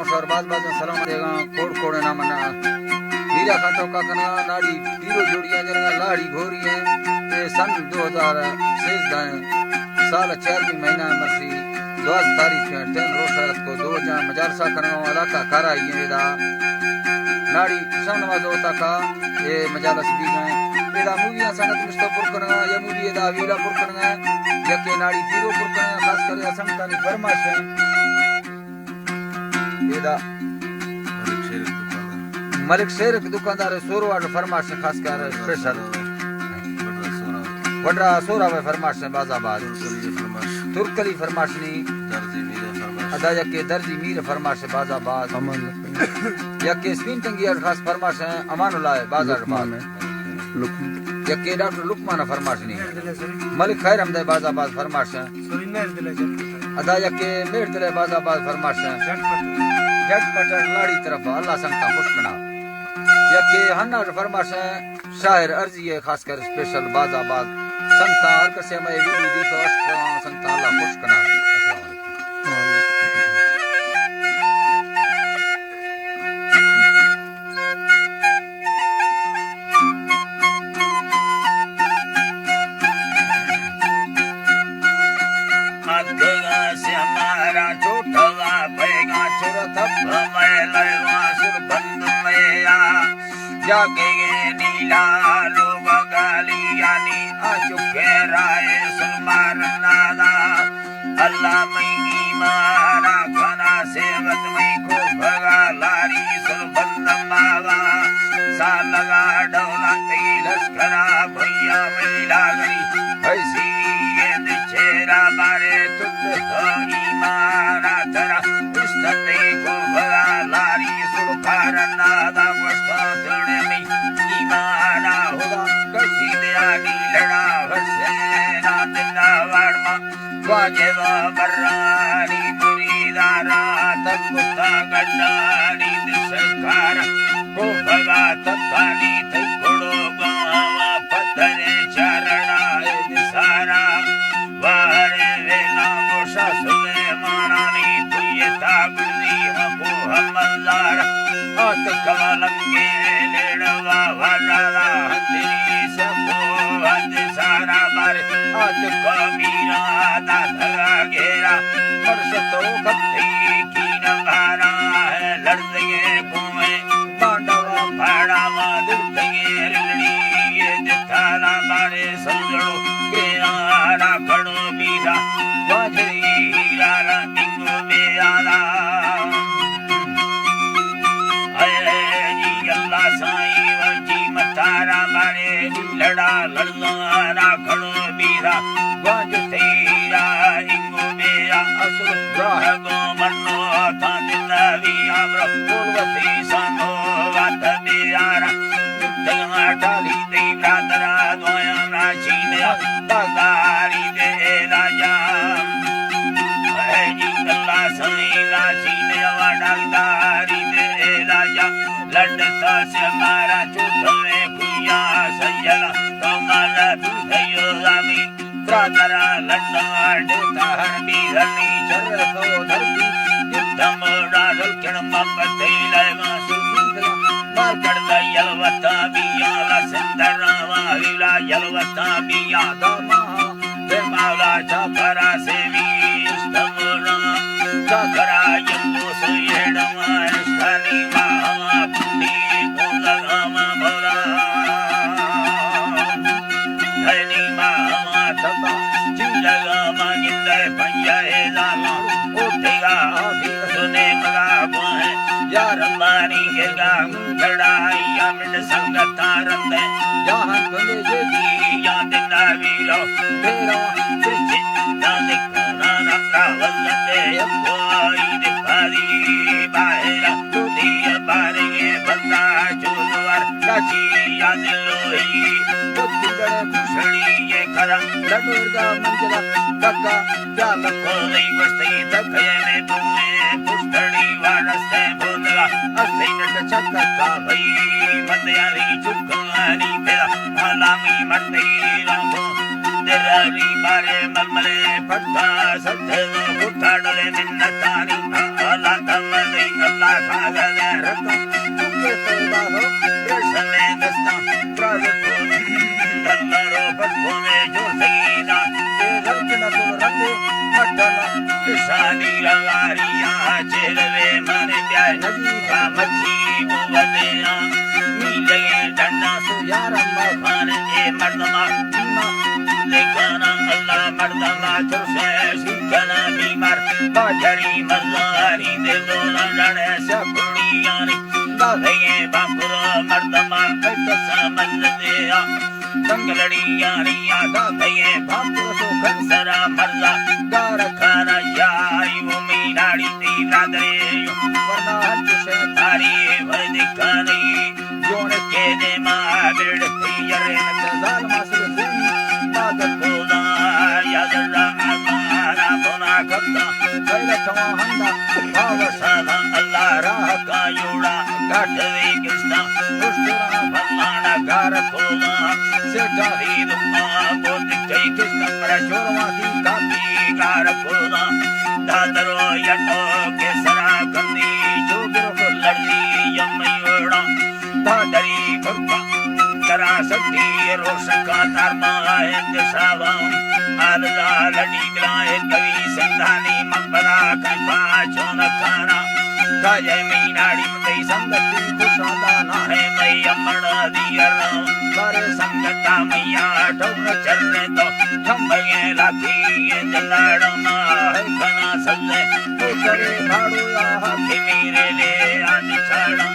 मशहूर बाज बाज सलाम देगा कोड़ कोड़ ना मना मीरा खाटो का कना नाड़ी पीरो जोड़ियां जरा लाड़ी घोरी है ते सन 2016 दाए साल 4 महीना मसी 12 तारीख टेन रोशत को दो जा मजारसा करनो वाला का कारा ये दा नाड़ी शाम नमाज होता का ये मजालस भी गए एदा मूवियां संगत मुस्तफर करना या मूवी दा वीला पुर करना यके नाड़ी पीरो पुर करना खास कर असमतानी फरमाश है एदा मलिक शेर के दुकानदार सोरवाड़ फरमाश खास कर स्पेशल वडरा सोरा में फरमाश है बाजाबाद तुर्कली फरमाश नी अदा यके दर्जी मीर फरमाश बाजाबाद यके स्पिन टंगी खास फरमाश है अमानुल्लाह बाजाबाद यके डॉक्टर लुकमान फरमाश नी मलिक खैर हमदे बाजाबाद फरमाश है अदा यके मेर दिले बाजाबाद फरमाश है जट पटर लाड़ी तरफ अल्लाह संगता खुश कना यके हन्ना फरमाश है शायर अर्जी है खास कर स्पेशल बाजाबाद संगता हर कसे में वीडियो दी तो संगता अल्लाह खुश कना जागे नीला लोग गालियानी आचुके राय सुलमान नादा अल्लाह मई मारा खाना सेवत मई को भगा लारी सुलबंद मावा साल लगा डोला कई लश्करा भैया मैला गई ऐसी ये दिचेरा मारे तुद धोनी मारा तरा उस्तते को भगा लारी सुलखार नादा मस्ता जोड़े में ईमाना होगा कशी दयानी लड़ा हसेना दिला वारमा वाजेवा बर्रानी मुरीदारा तब मुस्ता गड्डानी दिशकार को भगा तत्तानी थई कोड़ो गावा पत्थरे चरणा दिसारा वारे वेला मोशा सुले मानानी तुये ताबुनी हको हमलार आत कवालंगे लेड़वा वाला हंदरी सबो हंद सारा मारे आत कमीरा दाधरा घेरा मरसतो कत्थी की नगारा है लड़दगे कुएं बांडवा फाड़ा मादुर्दगे रिलड़ी ये दिखाना मारे समझो बेयारा खड़ो बीरा वाजरी हीरा निंगो बेयारा लड़ा लड़ना खड़ो बीरा वाज तेरा इंगो बेया असुर ग्रहगो मनो था दिलविया पूर्वती सानो वात बेयारा जगमा टाली दे भ्रातरा द्वया राशि दे बगारी दे राजा है जी अल्लाह सही राशि दे वाडालदारी दे राजा लड़ता से हमारा चुथले खुया सयला कमाला दुधयो रामी प्रातरा लड्डा देता हर भी हनी चरतो धरती युद्धम राडल किण मपते लगा सुखीला मार्कड़ यलवता बिया ला सिंदरा वाहिला यलवता बिया दमा मावला चाकरा सेवी स्तमरा चाकरा यंगो सुयेडमा स्थानी महा पुनी कोलगामा भरा धनी महा तपा चिंजगामा गिंदे भैया जाला उठेगा भी सुने मगा है यार मारी के गाम चढ़ाई मिट संगता रंदे जहां तुले जेगी याद ना वीरो तेरा तुझे ना दिखना ना कावलते कोई दिखारी बाहरा तुझे बारे बंदा चोलवार काची याद लोही तुझे खुशड़ी ये करा लडुर्गा मंजरा कक्का क्या लखो नहीं बसती तखे में तुमने पुष्टड़ी वारसे बोलगा अस्ते नट चक्का भई मंदयारी चुक्कानी तेरा हलामी मंदी रामो तेरारी बारे मलमले पट्टा सत्ते फुटा डले निन्नतानी हला कमले नजीबा मच्छी बुवदिया नीले डंडा सुयारमा खाने ए मर्दमा बीमा देखना अल्लाह मर्दमा चुरसे सीखना बीमार बाजरी मल्लारी दे दोना जाने सकुड़ियानी दाधे बापुर मर्दमा कट समझ दिया दंगलड़ियानिया दाधे बापुर सो कंसरा मर्दा गार खाना याई वो मीनाड़ी दी रादरे वरना चुसे तारी भर दिखानी जोन के दे माबिड़ पियरे नजाल मासुल सुनी बादत बोला या जल्ला आमारा बोना कब्दा कैला कवा हंदा भावसादा अल्लाह राह का योड़ा गाठवे किस्ता उष्टरा भल्लाना गार खोला सेठा ही दुम्मा बोत कई किस्ता पर चोरवासी काफी गार खोला दादरो यटो के सरा कंदी जोगिरो को लड़दी यमयोड़ा दादरी भक्का करा सकती रोशन का तारमा है दिशावा आलदा लड़ी ग्राए कवि संधानी मंबरा कंपा चोन खाना काजे मीनाड़ी मते संगति खुशादा ना है मई अमण दियर बारे संगता मैया ठोक चलने तो ठंबगे लाठी जलाड़ना है कना सल्ले तू करे भाड़ू या हाथी मेरे ले आदि छाड़ा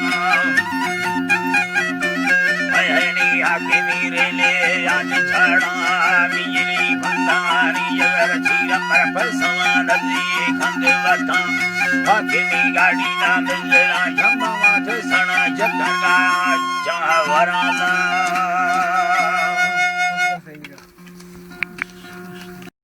आके मेरे ले आज छाड़ा बिजली भंडारी अगर चीरा पर पैसवा नदी खंडे वटा आके मी गाड़ी ना मिलना जम्मा माथे सना जगला चावराला